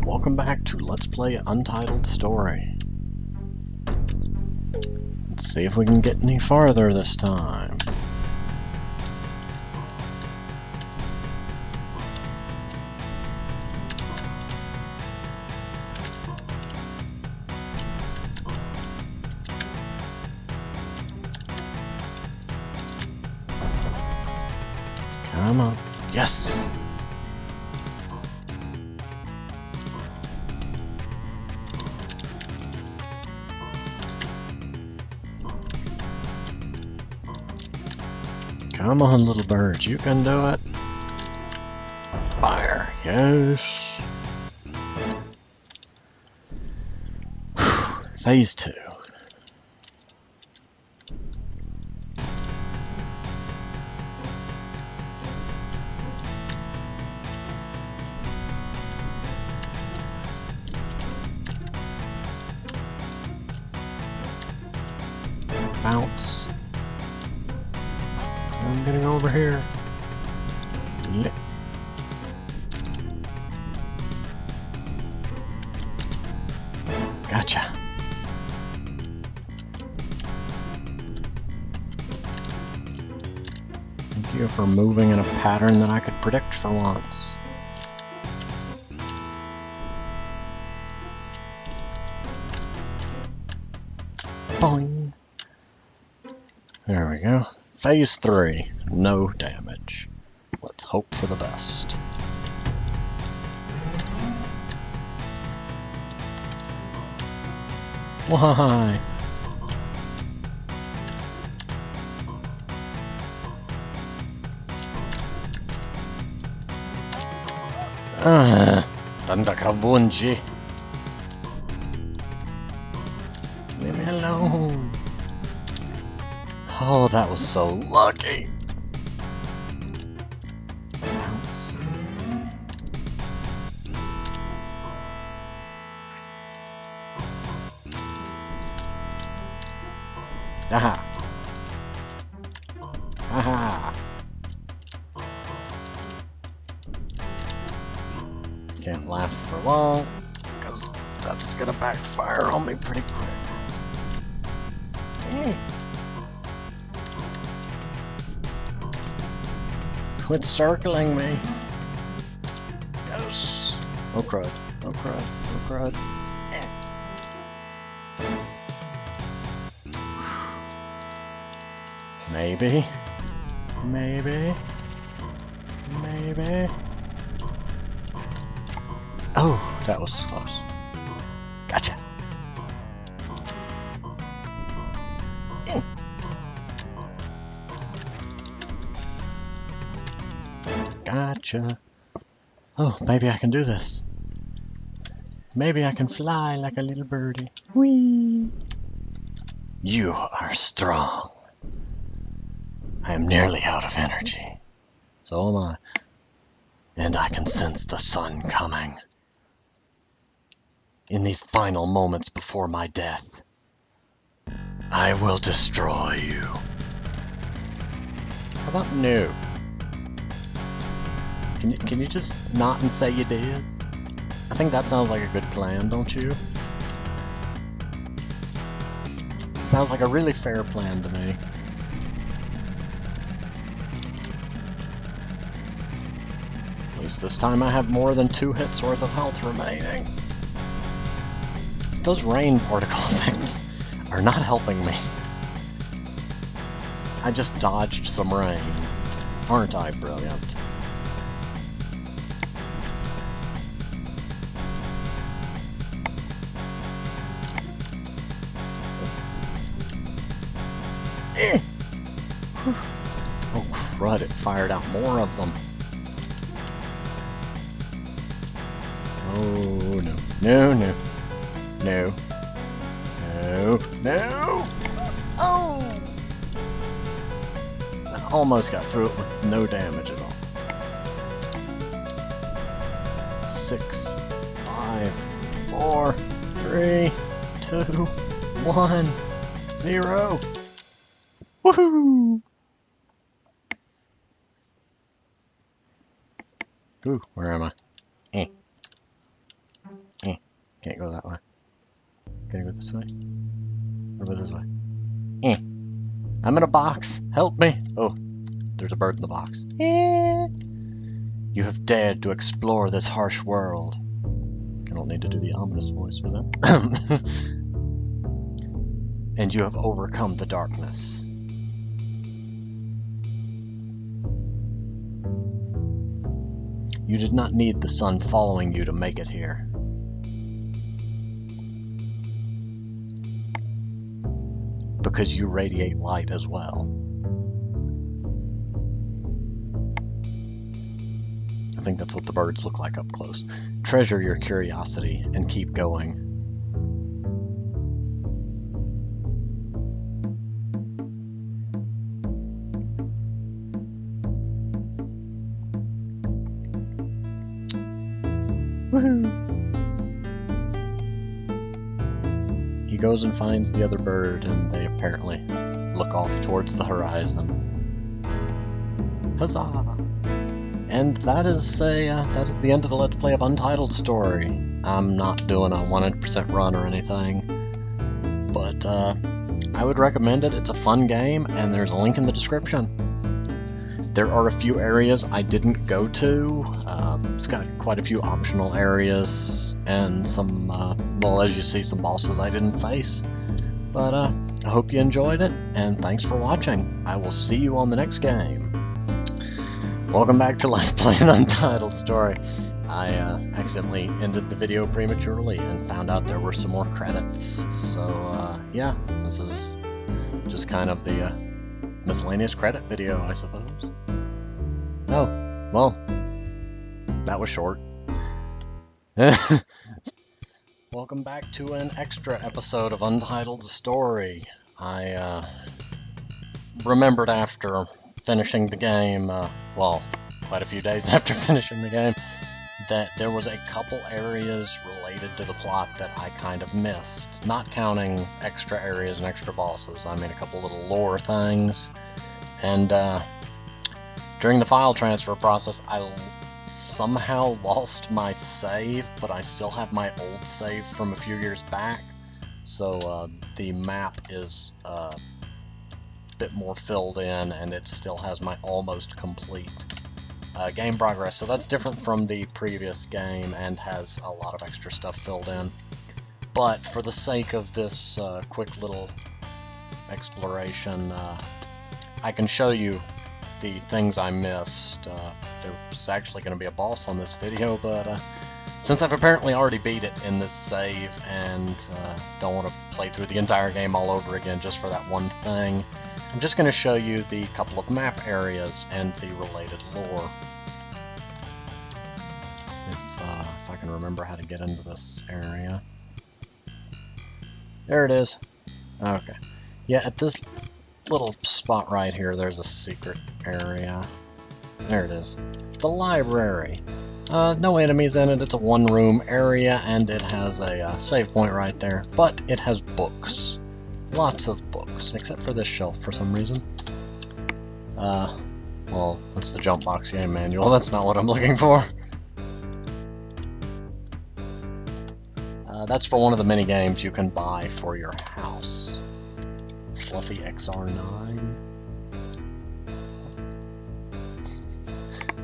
Welcome back to Let's Play Untitled Story. Let's see if we can get any farther this time. Come on. Yes! Come on, little bird, you can do it. Fire, yes. Phase 2. Bounce. I'm getting over here. Yeah. Gotcha. Thank you for moving in a pattern that I could predict for once. Boing. There we go. Phase 3. No damage. Let's hope for the best. Why? Tanta cravungi. Leave me alone. Oh, that was so lucky. Bounce. Aha. Aha. Can't laugh for long, because that's gonna backfire on me pretty quick. Quit circling me. Yes. Oh crud. Oh crud. Oh crud. Maybe. Maybe. Maybe. Oh, that was close. Gotcha. Gotcha. Oh, maybe I can do this. Maybe I can fly like a little birdie. Whee! You are strong. I am nearly out of energy. So am I. And I can sense the sun coming. In these final moments before my death, I will destroy you. How about no? Can you just not and say you did? I think that sounds like a good plan, don't you? Sounds like a really fair plan to me. At least this time I have more than 2 hits worth of health remaining. Those rain particle effects are not helping me. I just dodged some rain. Aren't I brilliant? Oh crud, it fired out more of them. Oh no. No, no. No. No. No! Oh! I almost got through it with no damage at all. 6, 5, 4, 3, 2, 1, 0. Woohoo! Ooh, where am I? Can't go that way. Can I go this way? Or go this way? I'm in a box. Help me. Oh, there's a bird in the box. You have dared to explore this harsh world. I don't need to do the ominous voice for that. And you have overcome the darkness. You did not need the sun following you to make it here. Because you radiate light as well. I think that's what the birds look like up close. Treasure your curiosity and keep going. Woohoo! He goes and finds the other bird, and they apparently look off towards the horizon. Huzzah! And that is the end of the Let's Play of Untitled Story. I'm not doing a 100% run or anything, but I would recommend it. It's a fun game, and there's a link in the description. There are a few areas I didn't go to. It's got quite a few optional areas, and some, well, as you see, some bosses I didn't face. But I hope you enjoyed it, and thanks for watching. I will see you on the next game. Welcome back to Let's Play An Untitled Story. I accidentally ended the video prematurely and found out there were some more credits. So, yeah, this is just kind of the miscellaneous credit video, I suppose. Oh, well, that was short. Welcome back to an extra episode of Untitled Story. I remembered after finishing the game, well, quite a few days after finishing the game, that there was a couple areas related to the plot that I kind of missed. Not counting extra areas and extra bosses, I mean a couple little lore things. And during the file transfer process, I somehow lost my save, but I still have my old save from a few years back. So the map is a bit more filled in, and it still has my almost complete game progress. So that's different from the previous game and has a lot of extra stuff filled in. But for the sake of this quick little exploration, I can show you the things I missed. There was actually going to be a boss on this video, but since I've apparently already beat it in this save and don't want to play through the entire game all over again just for that one thing, I'm just going to show you the couple of map areas and the related lore. If I can remember how to get into this area. There it is. Okay. Yeah, at this little spot right here, there's a secret area. There it is. The library. No enemies in it. It's a one-room area, and it has a save point right there. But it has books. Lots of books, except for this shelf for some reason. Well, that's the jump box game manual. That's not what I'm looking for. That's for one of the mini games you can buy for your house. Fluffy XR9.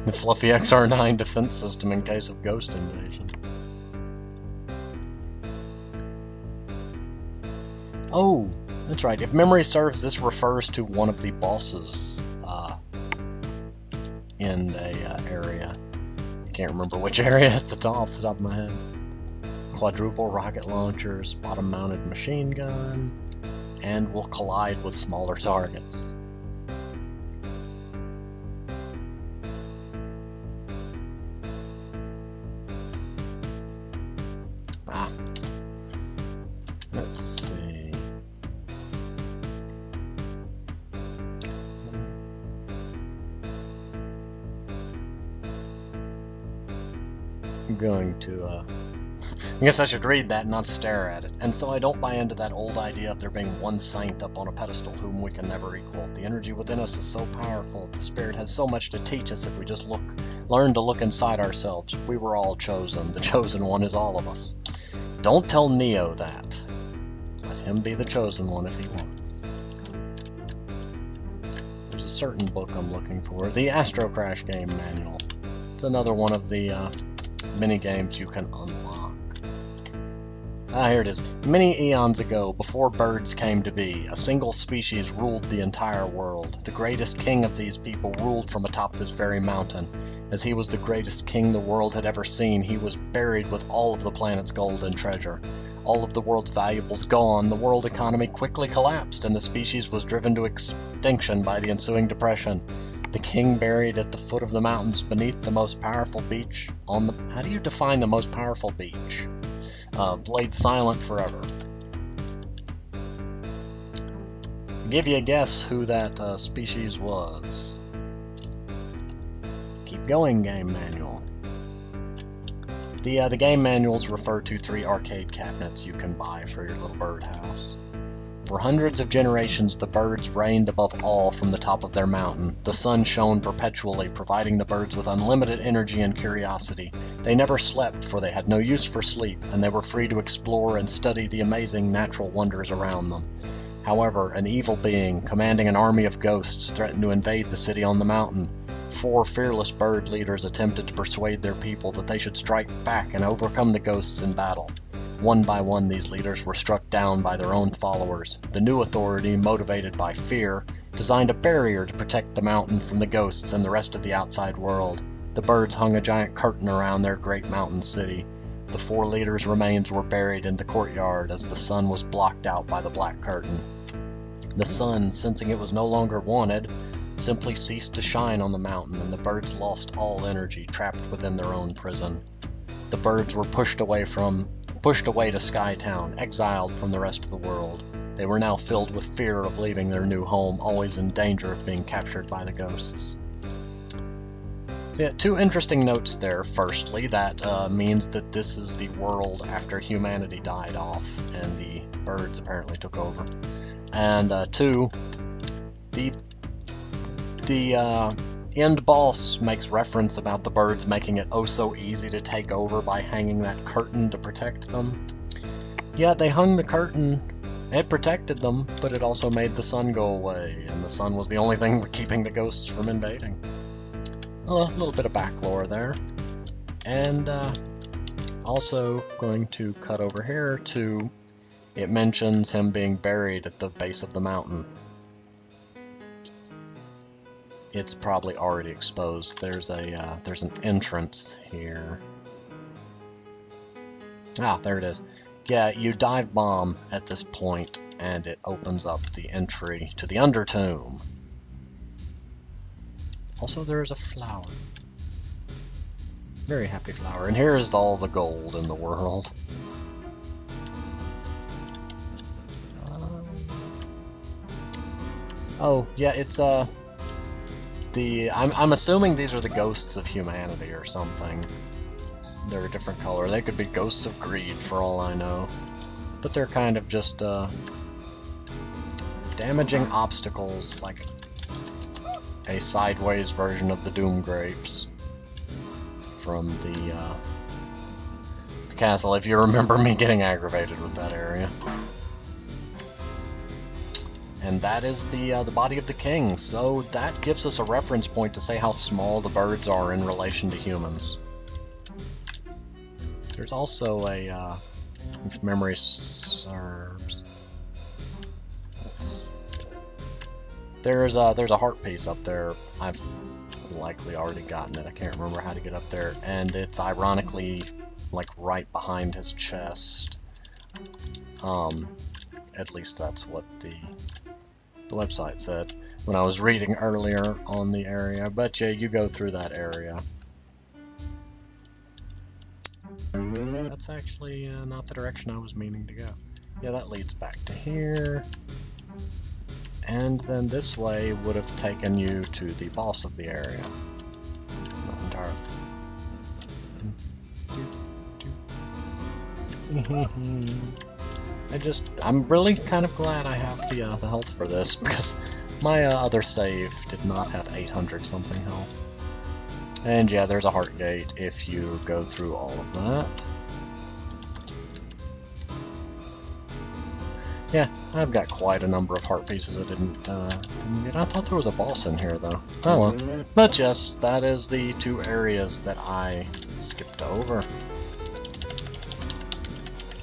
The Fluffy XR9 defense system in case of ghost invasion. Oh, that's right. If memory serves, this refers to one of the bosses in a area. I can't remember which area off the top of my head. Quadruple rocket launchers, bottom-mounted machine gun, and will collide with smaller targets. Let's see. I'm going to, I guess I should read that and not stare at it. And so I don't buy into that old idea of there being one saint up on a pedestal whom we can never equal. The energy within us is so powerful. The Spirit has so much to teach us if we just learn to look inside ourselves. We were all chosen. The chosen one is all of us. Don't tell Neo that. Let him be the chosen one if he wants. There's a certain book I'm looking for. The Astro Crash Game Manual. It's another one of the mini games you can unlock. Here it is. Many eons ago, before birds came to be, a single species ruled the entire world. The greatest king of these people ruled from atop this very mountain. As he was the greatest king the world had ever seen, he was buried with all of the planet's gold and treasure. All of the world's valuables gone, the world economy quickly collapsed, and the species was driven to extinction by the ensuing depression. The king buried at the foot of the mountains beneath the most powerful beach on the... How do you define the most powerful beach? Laid silent forever. Give you a guess who that species was. Keep going, game manual. The game manuals refer to 3 arcade cabinets you can buy for your little birdhouse. For hundreds of generations, the birds reigned above all from the top of their mountain. The sun shone perpetually, providing the birds with unlimited energy and curiosity. They never slept, for they had no use for sleep, and they were free to explore and study the amazing natural wonders around them. However, an evil being, commanding an army of ghosts, threatened to invade the city on the mountain. 4 fearless bird leaders attempted to persuade their people that they should strike back and overcome the ghosts in battle. One by one, these leaders were struck down by their own followers. The new authority, motivated by fear, designed a barrier to protect the mountain from the ghosts and the rest of the outside world. The birds hung a giant curtain around their great mountain city. The 4 leaders' remains were buried in the courtyard as the sun was blocked out by the black curtain. The sun, sensing it was no longer wanted, simply ceased to shine on the mountain, and the birds lost all energy, trapped within their own prison. The birds were pushed away to Skytown, exiled from the rest of the world. They were now filled with fear of leaving their new home, always in danger of being captured by the ghosts. So yeah, 2 interesting notes there. Firstly, that means that this is the world after humanity died off, and the birds apparently took over. And 2, the end boss makes reference about the birds making it oh so easy to take over by hanging that curtain to protect them. Yeah, they hung the curtain. It protected them, but it also made the sun go away, and the sun was the only thing keeping the ghosts from invading. A little bit of backlore there. And also going to cut over here to, it mentions him being buried at the base of the mountain. It's probably already exposed. There's an entrance here. There it is. Yeah, you dive bomb at this point, and it opens up the entry to the Undertomb. Also, there is a flower. Very happy flower. And here is all the gold in the world. Oh, yeah, it's I'm assuming these are the ghosts of humanity or something. They're a different color. They could be ghosts of greed for all I know. But they're kind of just damaging obstacles, like a sideways version of the Doom Grapes from the castle, if you remember me getting aggravated with that area. And that is the body of the king, so that gives us a reference point to say how small the birds are in relation to humans. There's also a, if memory serves, there's a heart piece up there. I've likely already gotten it. I can't remember how to get up there, and it's ironically like right behind his chest. At least that's what the website said when I was reading earlier on the area. But yeah, you go through that area. That's actually not the direction I was meaning to go. Yeah, that leads back to here. And then this way would have taken you to the boss of the area. Not entirely. I'm really kind of glad I have the health for this, because my other save did not have 800 something health. And yeah, there's a heart gate if you go through all of that. Yeah, I've got quite a number of heart pieces I didn't get. I thought there was a boss in here, though. Oh well. But yes, that is the 2 areas that I skipped over.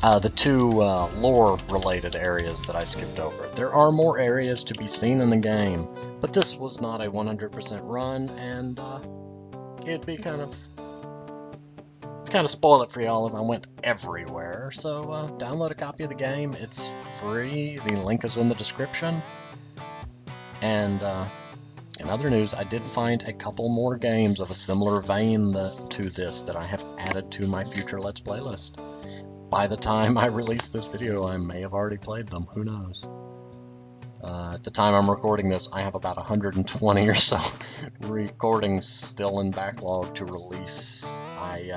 The 2 lore-related areas that I skipped over. There are more areas to be seen in the game, but this was not a 100% run, and it'd be kind of spoil it for y'all if I went everywhere. So download a copy of the game. It's free. The link is in the description. And in other news, I did find a couple more games of a similar vein to this that I have added to my future Let's Play list. By the time I release this video, I may have already played them. Who knows? At the time I'm recording this, I have about 120 or so recordings still in backlog to release. I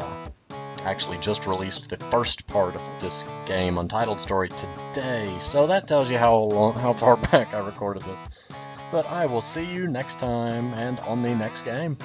actually just released the first part of this game, Untitled Story, today, so that tells you how far back I recorded this. But I will see you next time and on the next game.